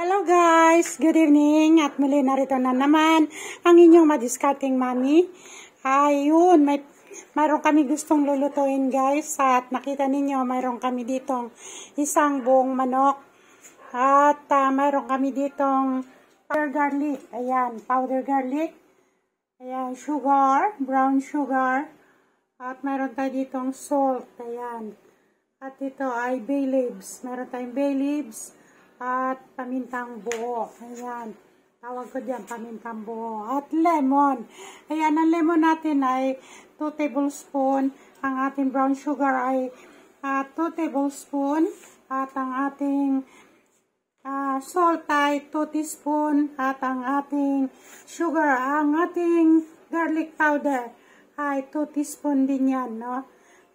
Hello guys! Good evening! At muli narito na naman ang inyong madiscarding mami. Ayun, mayroon kami gustong lulutuin guys. At nakita ninyo, mayroon kami ditong isang buong manok. At mayroon kami ditong powder garlic. Ayan, powder garlic. Ayan, sugar, brown sugar. At mayroon tayo ditong salt. Ayan. At ito ay bay leaves. Mayroon tayong bay leaves. At pamintang buo. Ayan. Tawag ko diyan, pamintang buo. At lemon. Ayan, ang lemon natin ay 2 tablespoon. Ang ating brown sugar ay 2 tablespoon. At ang ating salt ay 2 teaspoon. At ang ating sugar, ang ating garlic powder ay 2 teaspoon din yan, no?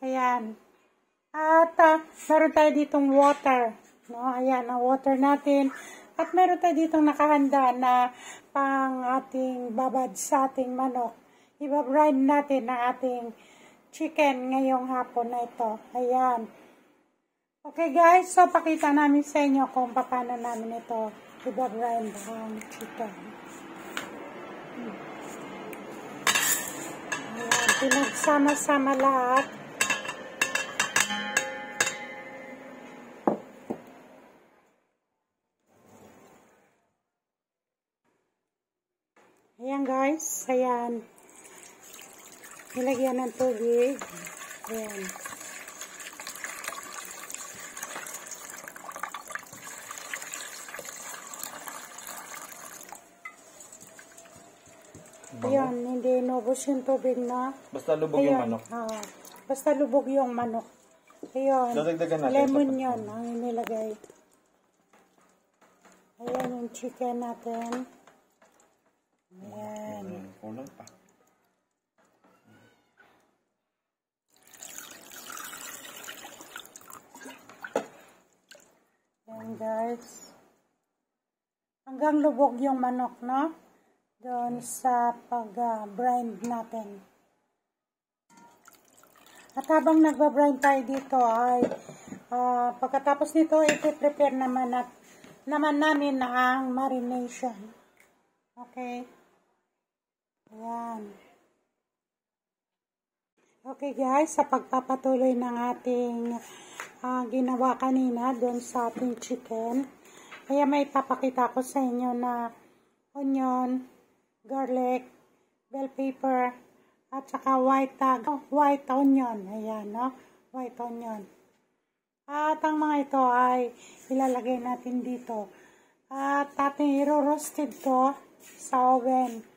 Ayan. At meron tayo ditong water. No, ayan ang water natin. At meron tayo ditong nakahanda na pang ating babad sa ating manok. Iba-brine natin ang ating chicken ngayong hapon na ito. Ayan. Okay guys, so pakita namin sa inyo kung paano namin ito iba-brine ang chicken. Ayan, pinagsama-sama lahat. Ayan guys, ayan. Nilagyan ng tubig. Ayan. Ayan, hindi inubos yung tubig na. Basta lubog yung manok. Basta lubog yung manok. Ayan. Dadagdagan natin Lemon yun ang inilagay. Ayan yung chicken natin. Ayan. Kulang pa. Ayan guys. Hanggang lubog yung manok, no? Doon sa pag-brine natin. At habang nagba-brine tayo dito ay pagkatapos nito i-prepare naman namin ang marination. Okay. Ayan. Okay guys, sa pagpapatuloy ng ating ginawa kanina doon sa ating chicken, kaya may papakita ko sa inyo na onion, garlic, bell pepper, at saka white onion. Ayan, no? White onion. At ang mga ito ay ilalagay natin dito. At ating i-roasted to sa oven.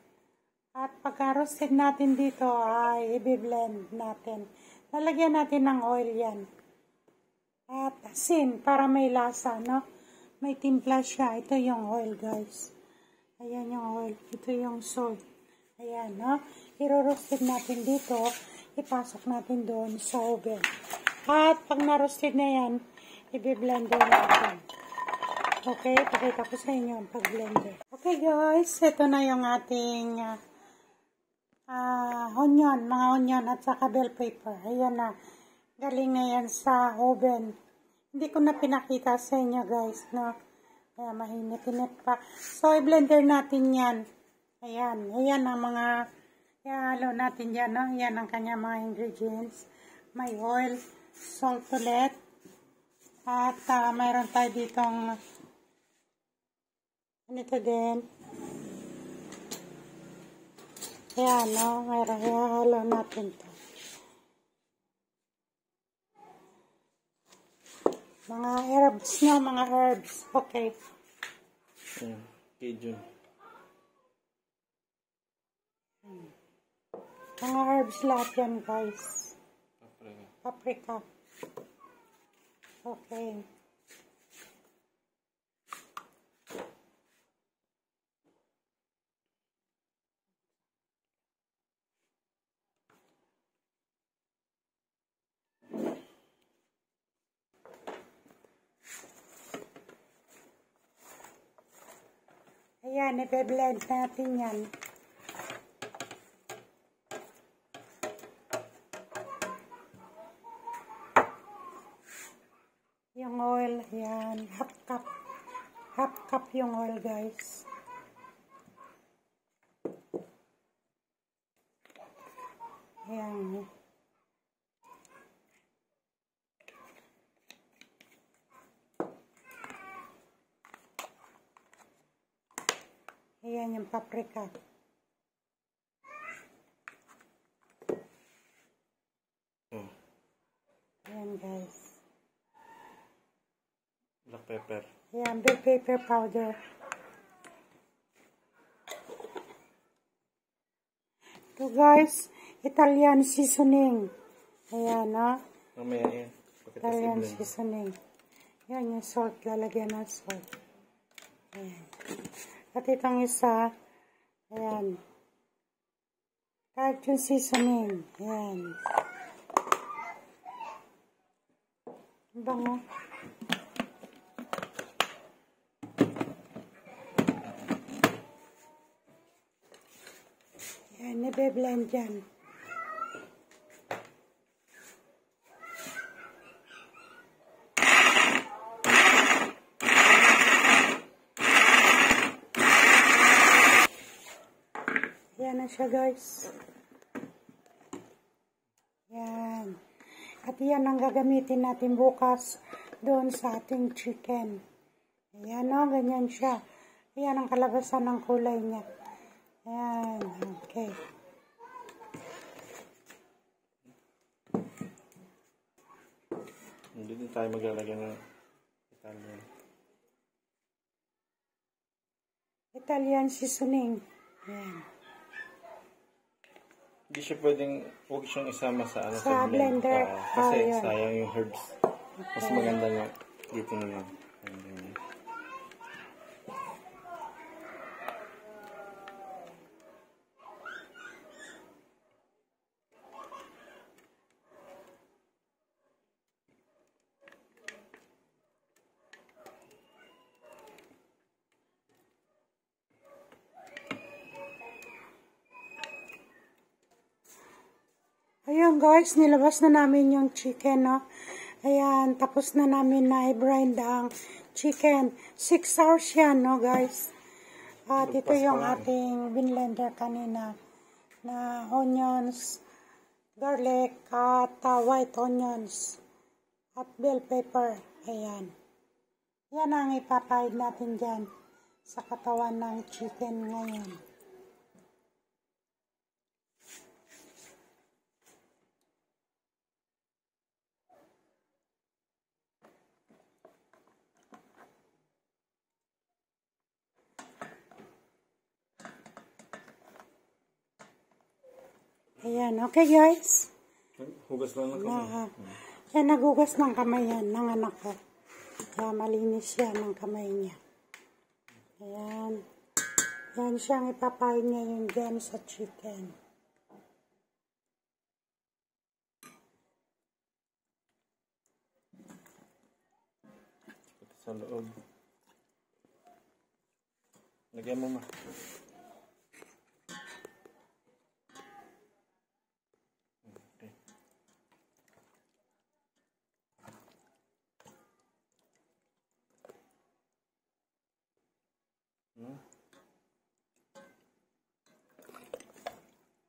At pagka-roasted natin dito ay i-blend natin. Lalagyan natin ng oil yan. At asin para may lasa, no? May timpla siya. Ito yung oil, guys. Ayan yung oil. Ito yung salt. Ayan, no? I-roasted natin dito. Ipasok natin doon sa oven. At pag na-roasted na yan, i-blender natin. Okay, pakita ko sa inyo ang pag-blender. Okay guys, ito na yung ating onion, mga onion at saka bell pepper. Ayan na, galing na yan sa oven. Hindi ko na pinakita sa inyo guys, no? Kaya mahinit-hinit pa. So, i-blender natin yan. Ayan, ayan ang mga ihalo natin dyan, no? Yan ang kanya mga ingredients. May oil, salt ulit, at mayroon tayo ditong ito din. Ayan, no? Mayroon, ihalo natin to. Mga herbs, no? Mga herbs. Okay. Ayan, Cajun. Mga herbs lahat yan, guys. Paprika. Okay. Ayan, ipe-blend natin yan. Yung oil, ayan, half cup. Half cup yung oil, guys. Ayan. Ayan yung paprika. Ayan, guys. Black pepper. Ayan, bell pepper powder. Ito, guys, Italian seasoning. Ayan, no? Mamaya yan. Italian seasoning. Yan yung salt. Lalagyan ng salt. Ayan. At itong isa, ayan. Kahit yung seasoning. Ayan. Bango. Ayan, ibe-blend yan. Yan na siya, guys. Yan. At yan ang gagamitin natin bukas doon sa ating chicken. Ayan, o. Ganyan siya. Ayan ang kalabasan ng kulay niya. Ayan. Okay. Hindi din tayo maglalagay ng Italian. Italian seasoning. Ayan. Hindi siya pwedeng, huwag siyang isama sa, Sa blender. Kasi Yun. sayang yung herbs. Mas maganda nga dito na lang. Ayan, guys, nilabas na namin yung chicken, no? Ayan, tapos na namin na i-grind ang chicken. 6 hours yan, no, guys? At ito yung ating binlender kanina na onions, garlic, at white onions, at bell pepper. Ayan. Yan ang ipapahid natin dyan sa katawan ng chicken ngayon. Ayan, okay, guys. Hugas lang ng kamay. Yan, naghugas ng kamay yan, ng anak ko. Kaya malinis yan ng kamay niya. Ayan. Yan siyang ipapain niya yung dyan sa chicken. Ito sa loob. Lagyan mo ma.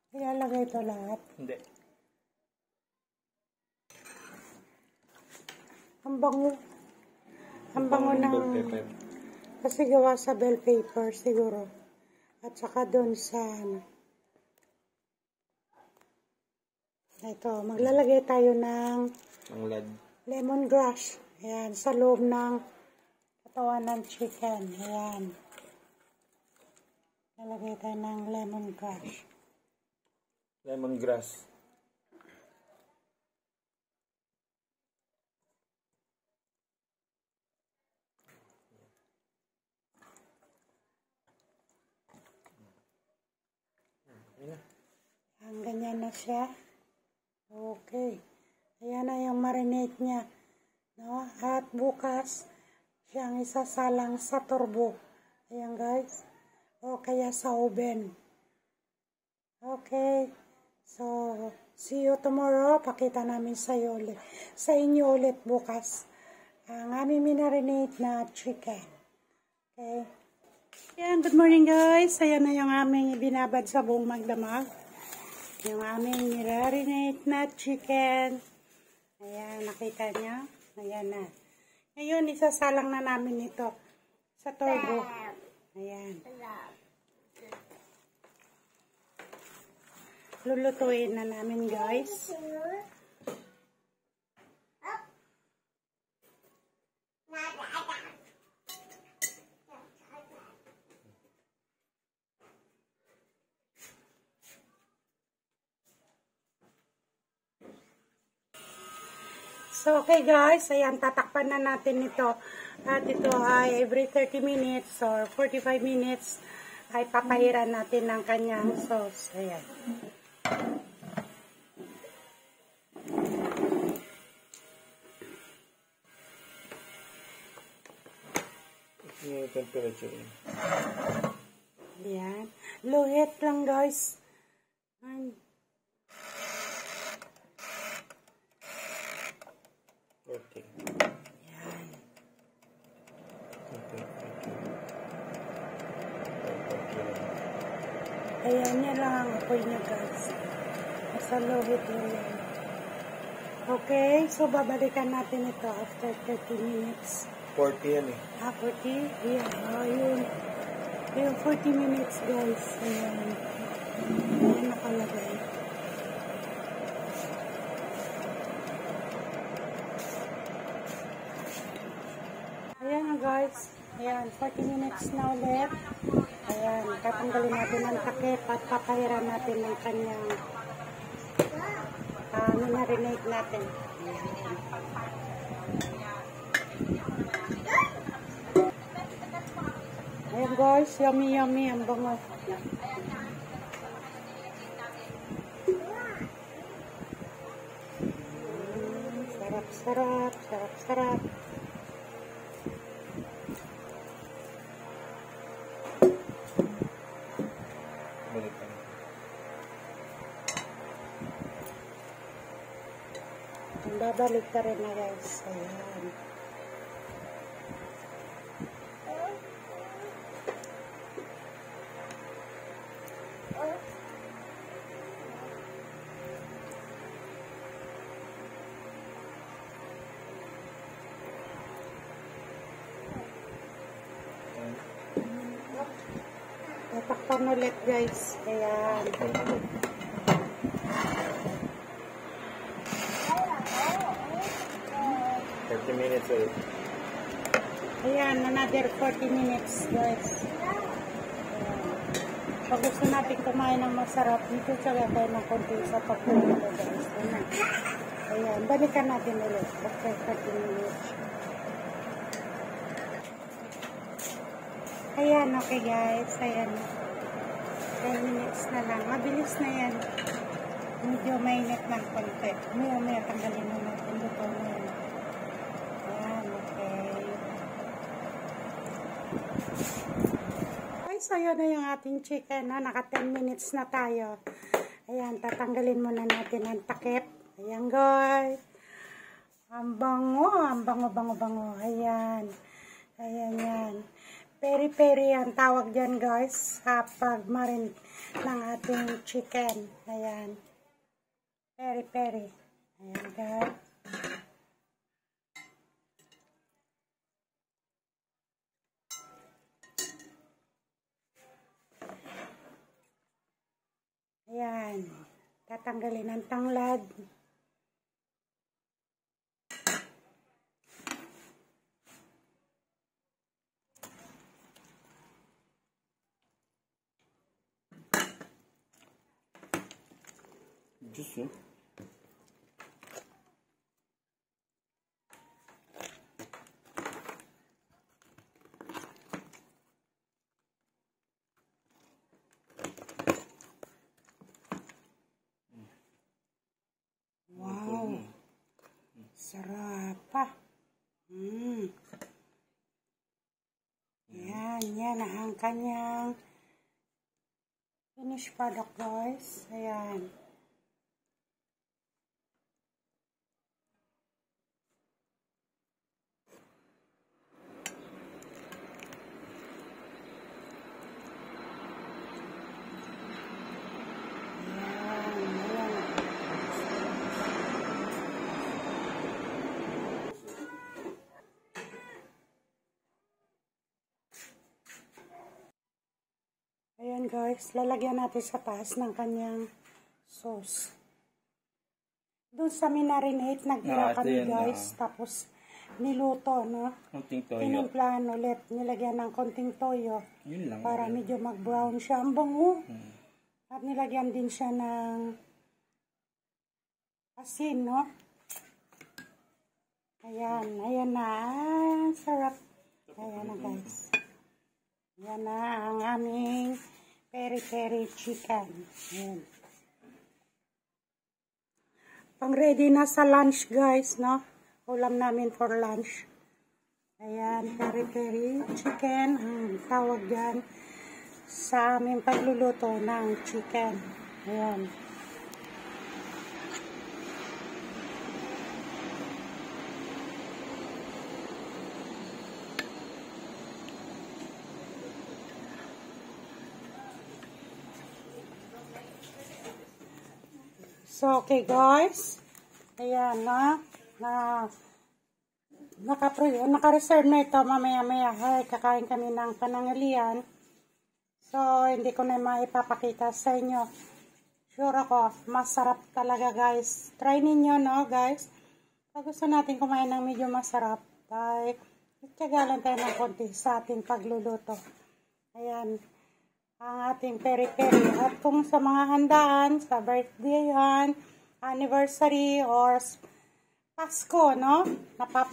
Ilalagay ito lahat. Hindi. Ang bango. Ang bango ng... Kasi gawa sa bell pepper siguro. At saka doon sa... Ito, maglalagay tayo ng... lemongrass. Ayan, sa loob ng katawan ng chicken. Ayan. Lalagay tayo ng lemongrass. Lemongrass. Ang ganyan na siya. Okay. Ayan na yung marinate niya. No? At bukas, siyang isasalang sa turbo. Ayan, guys. O kaya sa oven. Okay. So, see you tomorrow. Pakita namin sa inyo ulit bukas ang aming minarinate na chicken. Okay. Yan, good morning guys. Ayan na yung aming binabad sa buong magdamag. Yung aming nirarinate na chicken. Ayan, nakita nyo? Ayan na. Ngayon, isasalang na namin ito sa turbo. Ayan. Lulutuin na namin guys. So, okay guys, ayan, tatakpan na natin ito. At ito ay every 30 minutes or 45 minutes ay papahiran natin ng kanyang sauce. Ayan. Yung temperature. Ayan. Low heat lang guys. Ayan. 40. Ayan. Ayan, yan lang ang apoy niya guys. Nasa low heat lang yan. Okay, so babalikan natin ito after 30 minutes. 40 yan eh. 40? Ayan, yun. Yung 40 minutes guys. Ayan. Ayan nakalagay. Ayan na guys. Ayan, 40 minutes na ulit. Ayan, tatanggalin natin ang takip at papahiran natin ng kanyang marinate natin. Ayan guys, yummy yummy ang bango. Sarap sarap, sarap sarap. Balikan. Babalik ka rin na guys. Ayan. Tatakpan ulit guys. Ayan. 40 minutes ulit. Ayan, another 40 minutes guys. Ayan. Pag gusto natin kumain ng masarap, dito tsaga tayo ng konti sa pagpulo guys. Ayan. Ayan, balikan natin ulit after 40 minutes. Ayan, okay guys. Ayan. 10 minutes na lang. Mabilis na yan. Medyo mainit ng konti. Maya tanggalin na natin. Luto na yan. Ayan, okay. Guys, ayan na yung ating chicken. Naka 10 minutes na tayo. Ayan, tatanggalin muna natin ang takip. Ayan guys. Ang bango. Ang bango. Ayan. Ayan yan. Peri-peri ang tawag dyan guys sa pagmarin ng ating chicken. Ayan. Peri-peri. Ayan guys. Ayan. Tatanggalin ang tanglad. Juice yun. Wow. Sarap pa. Yan ang kanyang finished product guys. Ayan. guys, lalagyan natin sa taas ng kanyang sauce. Doon sa minarinate, nagtira kami guys. Tapos, niluto, no? Konting toyo. Tinimplahan ulit. Nilagyan ng konting toyo. Yun lang. Para medyo mag-brown siya. Ang bango. At nilagyan din siya ng asin, no? Ayan. Ayan na. Sarap. Ayan na, guys. Ayan na ang aming peri-peri chicken. Ayan. Pang-ready na sa lunch, guys, no? Ulam namin for lunch. Ayan, peri-peri chicken. Tawag yan sa aming pagluluto ng chicken. Ayan. So, okay guys. Ayan naka-reserve na ito mamaya-maya. Kakain kami ng panangalian. So, hindi ko na maipapakita sa inyo. Sure ako, masarap talaga guys. Try ninyo, no guys? Pag gusto natin kumain ng medyo masarap, ay itiyagalan tayo ng konti sa ating pagluluto. Ayan. Ang ating peri-peri. At kung sa mga handaan, sa birthday yan, anniversary, or Pasko, no?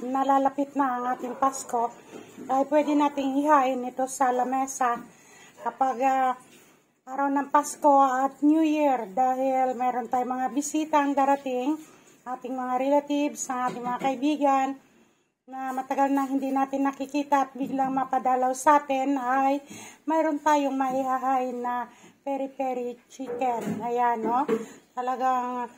Nalalapit na ang ating Pasko, ay pwede nating ihain ito sa lamesa kapag araw ng Pasko at New Year, dahil meron tayong mga bisita ang darating, ating mga relatives, ang ating mga kaibigan, na matagal na hindi natin nakikita at biglang mapadalaw sa atin, ay mayroon tayong maihahain na peri-peri chicken. Ayan, no? Talagang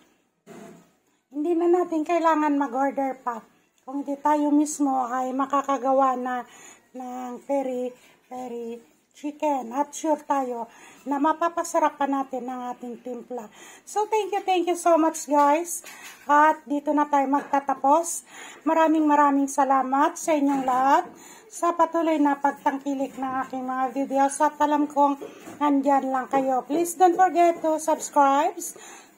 hindi na natin kailangan mag-order pa. Kung hindi tayo mismo ay makakagawa na ng peri-peri chicken. At sure tayo na mapapasarap pa natin ang ating timpla. So, thank you so much guys. At dito na tayo magtatapos. Maraming salamat sa inyong lahat sa patuloy na pagtangkilik ng aking mga videos. At alam kong nandyan lang kayo. Please don't forget to subscribe,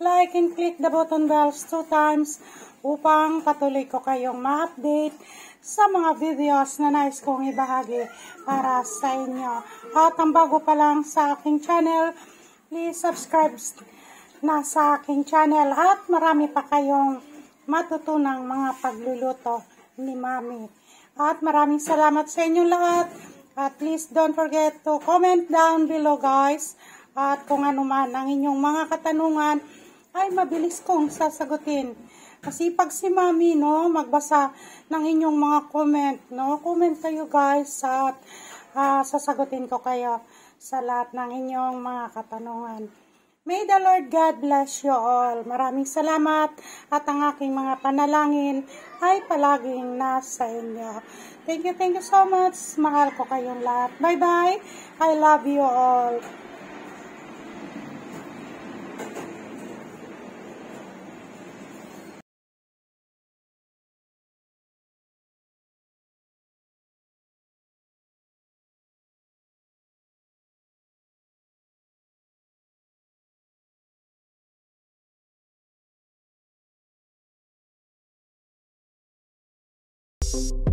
like, and click the button bells 2 times upang patuloy ko kayong ma-update sa mga videos na nais kong ibahagi para sa inyo. At ang bago pa lang sa aking channel, please subscribe na sa aking channel at marami pa kayong matutunang mga pagluluto ni Mami. At maraming salamat sa inyo lahat. At please don't forget to comment down below guys. At kung ano man ang inyong mga katanungan, ay mabilis kong sasagutin. Masipag si Mami, no, magbasa ng inyong mga comment, no. Comment kayo guys at sasagutin ko kayo sa lahat ng inyong mga katanungan. May the Lord God bless you all. Maraming salamat at ang aking mga panalangin ay palaging nasa inyo. Thank you so much. Mahal ko kayong lahat. Bye-bye. I love you all. You